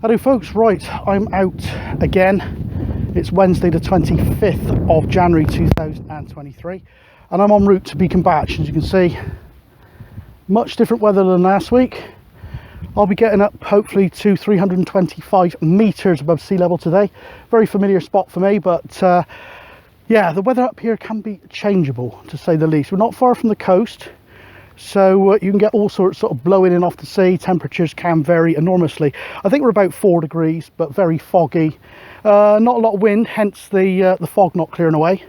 Hello folks, right, I'm out again. It's Wednesday the 25th of January 2023 and I'm en route to Beacon Batch. As you can see, much different weather than last week. I'll be getting up hopefully to 325 metres above sea level today. Very familiar spot for me, but yeah, the weather up here can be changeable to say the least. We're not far from the coast, so you can get all sorts sort of blowing in off the sea. Temperatures can vary enormously. I think we're about 4 degrees, but very foggy. Not a lot of wind, hence the fog not clearing away.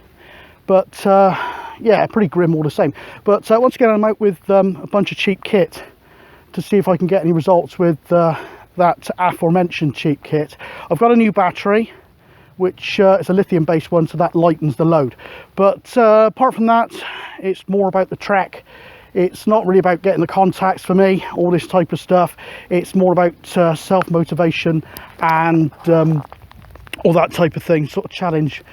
But yeah, pretty grim all the same. But once again, I'm out with a bunch of cheap kit to see if I can get any results with that aforementioned cheap kit. I've got a new battery, which is a lithium based one, so that lightens the load. But apart from that, it's more about the trek. It's not really about getting the contacts for me, all this type of stuff. It's more about self-motivation and all that type of thing, sort of challenge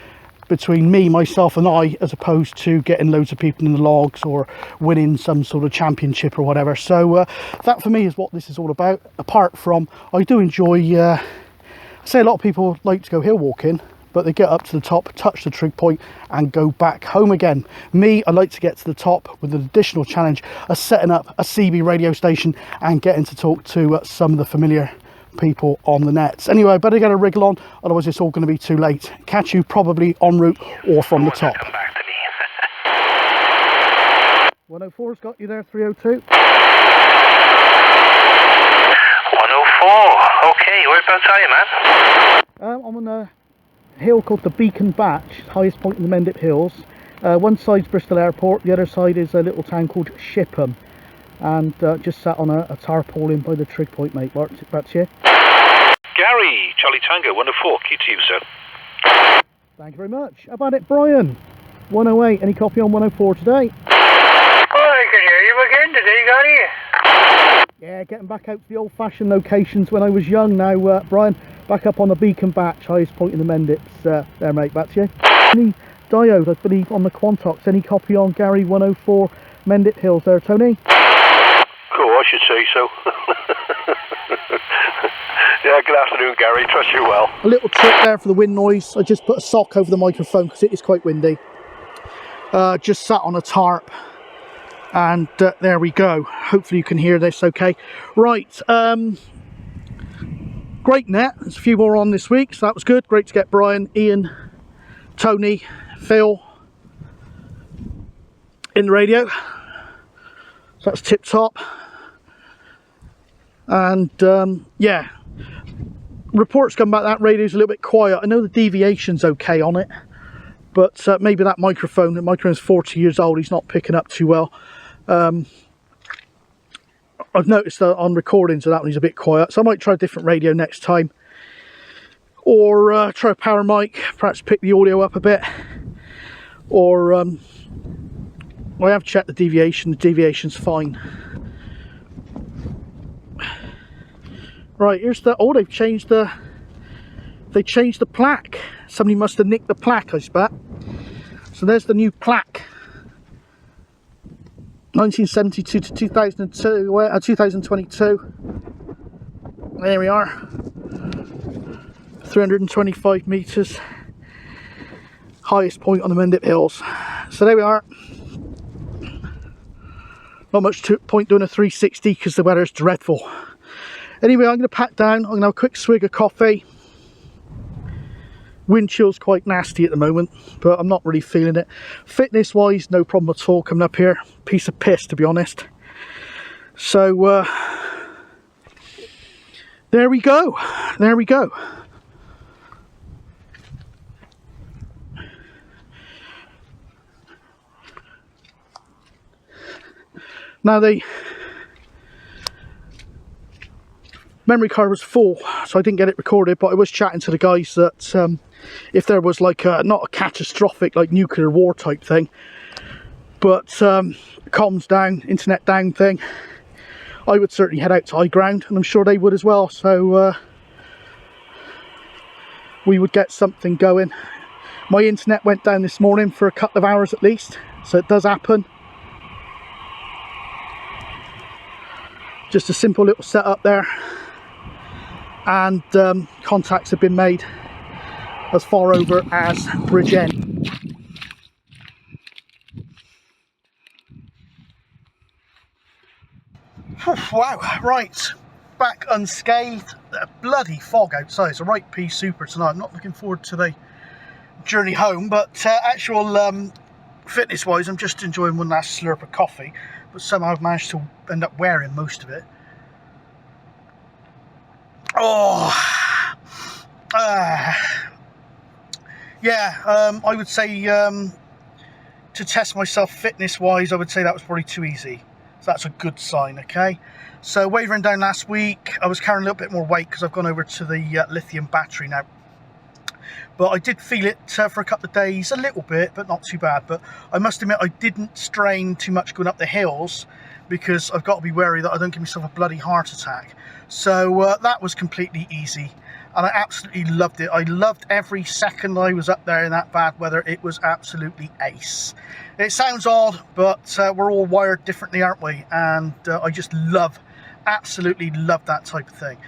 between me, myself and I, as opposed to getting loads of people in the logs or winning some sort of championship or whatever. So that for me is what this is all about. Apart from, I do enjoy, I say a lot of people like to go hill walking, but they get up to the top, touch the trig point and go back home again. Me, I like to get to the top with an additional challenge of setting up a CB radio station and getting to talk to some of the familiar people on the nets. Anyway, I better get a wriggle on, otherwise it's all going to be too late. Catch you probably en route or from the top. 104's got you there, 302. 104, okay, whereabouts are you, man? I'm on a hill called the Beacon Batch, highest point in the Mendip Hills. One side's Bristol Airport, the other side is a little town called Shipham. And just sat on a tarpaulin by the trig point, mate. That's you. Gary, Charlie Tango, 104, key to you, sir. Thank you very much. How about it, Brian? 108, any copy on 104 today? Oh, I can hear you again today, Gary. Yeah, getting back out to the old-fashioned locations when I was young now, Brian. Back up on the Beacon Batch, highest point in the Mendips. There, mate, that's you. Any diode, I believe, on the Quantox. Any copy on Gary 104 Mendip Hills there, Tony? Cool, I should say so. Yeah, good afternoon, Gary. Trust you well. A little trick there for the wind noise. I just put a sock over the microphone because it is quite windy. Just sat on a tarp. And there we go. Hopefully you can hear this okay. Right, great net. There's a few more on this week, so that was good. Great to get Brian, Ian, Tony, Phil in the radio. So that's tip top. And yeah, reports come back that radio's a little bit quiet. I know the deviation's okay on it, but maybe that microphone, the microphone's 40 years old, he's not picking up too well. I've noticed that on recordings of that one he's a bit quiet, so I might try a different radio next time, or try a power mic, perhaps pick the audio up a bit, or I have checked the deviation's fine. Right, here's the, oh, they changed the plaque. Somebody must have nicked the plaque, I suspect. So there's the new plaque. 1972 to 2022. There we are. 325 metres. Highest point on the Mendip Hills. So there we are. Not much point doing a 360 because the weather's dreadful. Anyway, I'm going to pack down. I'm going to have a quick swig of coffee. Wind chill's quite nasty at the moment, but I'm not really feeling it. Fitness wise, no problem at all coming up here. Piece of piss, to be honest. So there we go. There we go. Now the memory card was full, so I didn't get it recorded, but I was chatting to the guys that if there was like not a catastrophic like nuclear war type thing, but comms down, internet down thing, I would certainly head out to high ground, and I'm sure they would as well. So we would get something going. My internet went down this morning for a couple of hours at least, so it does happen. Just a simple little setup there. and contacts have been made as far over as Bridgend. Wow, right, back unscathed. Bloody fog outside. It's a right pea super tonight. I'm not looking forward to the journey home, but actual fitness wise, I'm just enjoying one last slurp of coffee, but somehow I've managed to end up wearing most of it. Oh, yeah, I would say to test myself fitness wise, I would say that was probably too easy. So that's a good sign, okay? So wavering down last week, I was carrying a little bit more weight because I've gone over to the lithium battery now. But I did feel it for a couple of days, a little bit, but not too bad. But I must admit, I didn't strain too much going up the hills because I've got to be wary that I don't give myself a bloody heart attack. So that was completely easy. And I absolutely loved it. I loved every second I was up there in that bad weather. It was absolutely ace. It sounds odd, but we're all wired differently, aren't we? And I just absolutely love that type of thing.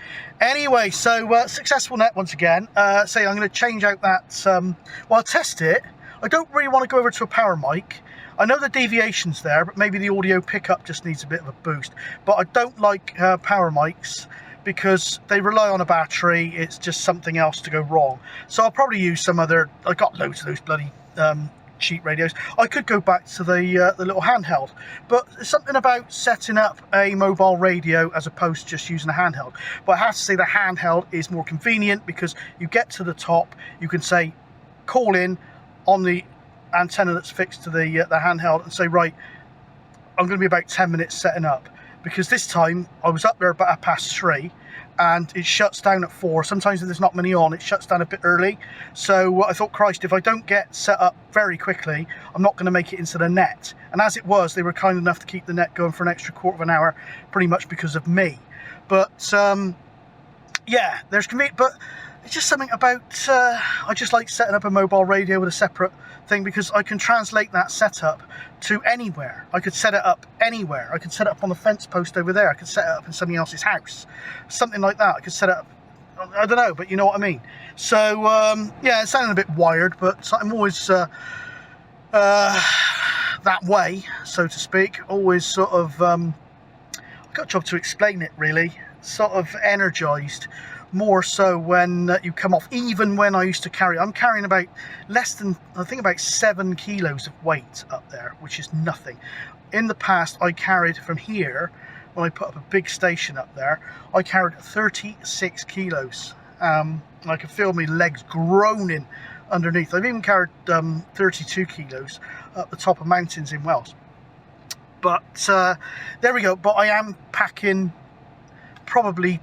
Anyway, so successful net once again. Say I'm going to change out that, well, I'll test it. I don't really want to go over to a power mic. I know the deviation's there, but maybe the audio pickup just needs a bit of a boost. But I don't like power mics because they rely on a battery. It's just something else to go wrong. So I'll probably use some other, I got loads of those bloody cheap radios. I could go back to the little handheld, but there's something about setting up a mobile radio as opposed to just using a handheld. But I have to say the handheld is more convenient because you get to the top, you can say call in on the antenna that's fixed to the handheld and say, right, I'm going to be about 10 minutes setting up, because this time I was up there about 3:30 and it shuts down at 4. Sometimes if there's not many on, it shuts down a bit early. So I thought, Christ, if I don't get set up very quickly, I'm not going to make it into the net. And as it was, they were kind enough to keep the net going for an extra quarter of an hour, pretty much because of me. But yeah, there's convenient, but it's just something about I just like setting up a mobile radio with a separate thing, because I can translate that setup to anywhere. I could set it up anywhere. I could set it up on the fence post over there. I could set it up in somebody else's house, something like that. I could set it up, I don't know, but you know what I mean. So yeah, it's sounding a bit wired, but I'm always that way, so to speak. Always sort of I've got a job to explain it, really. Sort of energized, more so when you come off. Even when I used to carry, I'm carrying about less than, I think about 7 kilos of weight up there, which is nothing. In the past, I carried from here, when I put up a big station up there, I carried 36 kilos. I could feel my legs groaning underneath. I've even carried 32 kilos up the top of mountains in Wales. But there we go. But I am packing probably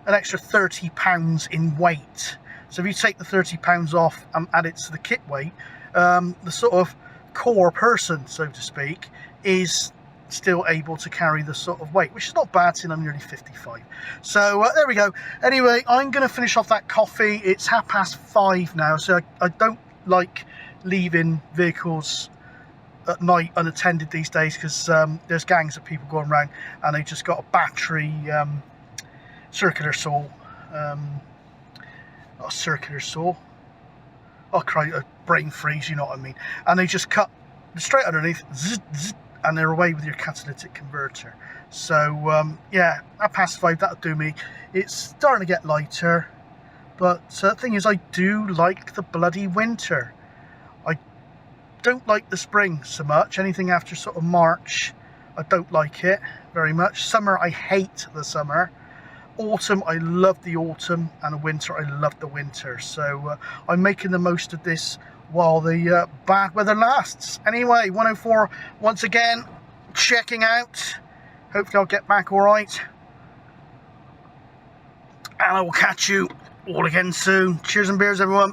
an extra 30 pounds in weight. So if you take the 30 pounds off and add it to the kit weight, the sort of core person, so to speak, is still able to carry the sort of weight, which is not bad since I'm nearly 55. So there we go. Anyway, I'm going to finish off that coffee. It's 5:30 now, so I don't like leaving vehicles at night unattended these days, because there's gangs of people going around and they just got a battery circular saw, not a circular saw, oh Christ, a brain freeze, you know what I mean, and they just cut straight underneath, zzz, zzz, and they're away with your catalytic converter. So yeah, 5:30, that'll do me. It's starting to get lighter, but the thing is, I do like the bloody winter. I don't like the spring so much. Anything after sort of March, I don't like it very much. Summer, I hate the summer. Autumn, I love the autumn, and the winter, I love the winter. So I'm making the most of this while the bad weather lasts. Anyway, 104 once again, checking out. Hopefully I'll get back all right, and I will catch you all again soon. Cheers and beers, everyone.